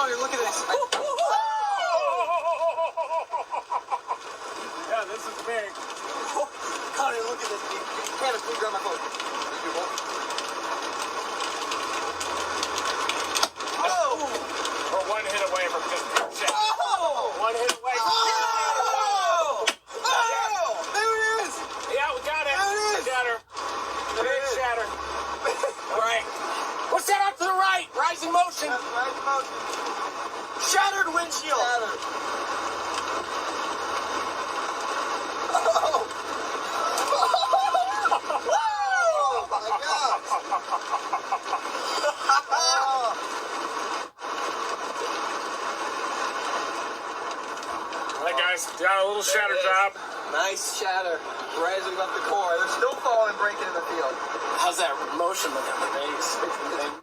Connor, look at this. Yeah, this is big. Connor, look at this. Candace, please grab my phone. Oh! We're one hit away from just being shot. Oh! One hit away. Oh! Oh! There it is! Yeah, we got it. There it is. Shatter. There Big it is. shatter. All right. What's that up to the right? Rising motion. Right motion. Shattered windshield. Shattered. Oh! Oh my God! All right, guys. Got a little shatter job. Nice shatter. Rising up the core. They're still falling, breaking in the field. How's that motion look on the base?